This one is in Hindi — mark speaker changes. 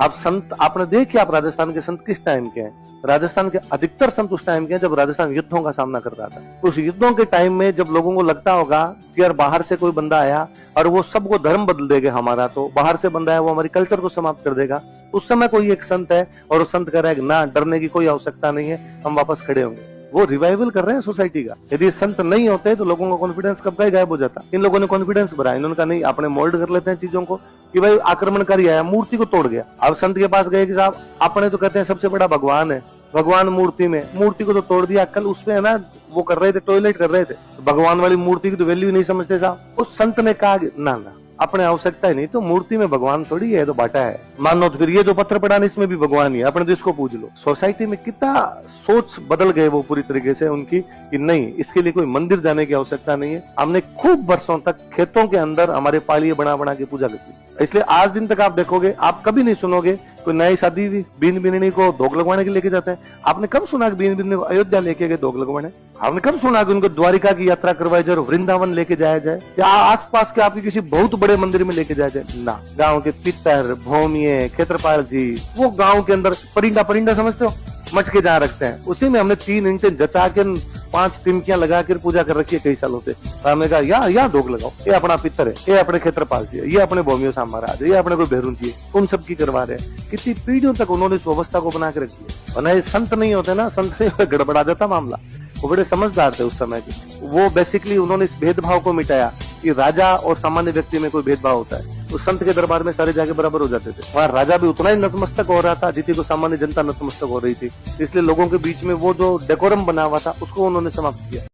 Speaker 1: आप संत आपने देखिए, आप राजस्थान के संत किस टाइम के हैं? राजस्थान के अधिकतर संत उस टाइम के हैं जब राजस्थान युद्धों का सामना कर रहा था। उस युद्धों के टाइम में जब लोगों को लगता होगा कि यार बाहर से कोई बंदा आया और वो सबको धर्म बदल देगा हमारा, तो बाहर से बंदा है वो हमारी कल्चर को समाप्त कर देगा, उस समय कोई एक संत है और वो संत कह रहा है ना, डरने की कोई आवश्यकता नहीं है, हम वापस खड़े होंगे। वो रिवाइवल कर रहे हैं सोसाइटी का। यदि संत नहीं होते तो लोगों का कॉन्फिडेंस कब का ही गायब हो जाता। इन लोगों ने कॉन्फिडेंस भरा, इन्होंने कहा नहीं, अपने मोल्ड कर लेते हैं चीजों को कि भाई आक्रमणकारी आया, मूर्ति को तोड़ गया। अब संत के पास गए कि साहब अपने तो कहते हैं सबसे बड़ा भगवान है, भगवान मूर्ति में, मूर्ति को तो तोड़ दिया। कल उसमें है ना वो कर रहे थे, टॉयलेट कर रहे थे, तो भगवान वाली मूर्ति की तो वैल्यू नहीं समझते साहब। उस संत ने कहा ना ना, अपने आवश्यकता ही नहीं, तो मूर्ति में भगवान थोड़ी है, तो बाटा है, मानो तो फिर ये जो पत्थर पड़ा इसमें भी भगवान ही है, अपने तो इसको पूज लो। सोसाइटी में कितना सोच बदल गए वो पूरी तरीके से उनकी कि नहीं, इसके लिए कोई मंदिर जाने की आवश्यकता नहीं है। हमने खूब वर्षों तक खेतों के अंदर हमारे पालिये बना बना के पूजा करती, इसलिए आज दिन तक आप देखोगे, आप कभी नहीं सुनोगे कोई नई शादी हुई बीन बिननी को धोख लगवाने के लेके जाते हैं। आपने कब सुना कि बीन बिननी को अयोध्या लेके गए धोख लगवाने? आपने कब सुना कि उनको द्वारिका की यात्रा करवाई जाए, वृंदावन लेके जाया जाए, या आसपास के आपके किसी बहुत बड़े मंदिर में लेके जाया जाए? ना, गांव के पितर भौमिये क्षेत्रपाल जी, वो गांव के अंदर परिंदा परिंदा समझते हो, मटके जहाँ रखते हैं, उसी में हमने 3 ईंटें जचा के 5 टिमकियां लगा कर पूजा कर रखी है कई सालों से। हमने कहा यहाँ धोख लगाओ, ये अपना पितर है, ये अपने क्षेत्रपाल जी है, ये अपने भौमियों से महाराज है, ये अपने कोई भैरून जी है, उन सबकी करवा रहे हैं। कितनी पीढ़ियों तक उन्होंने इस व्यवस्था को बना के रखी है। वरना ये संत नहीं होते ना, संत से गड़बड़ा जाता मामला। वो बड़े समझदार थे उस समय के, वो बेसिकली उन्होंने इस भेदभाव को मिटाया कि राजा और सामान्य व्यक्ति में कोई भेदभाव होता है। उस संत के दरबार में सारे जाके बराबर हो जाते थे। वहाँ राजा भी उतना ही नतमस्तक हो रहा था जितनी को सामान्य जनता नतमस्तक हो रही थी। इसलिए लोगों के बीच में वो जो डेकोरम बना हुआ था उसको उन्होंने समाप्त किया।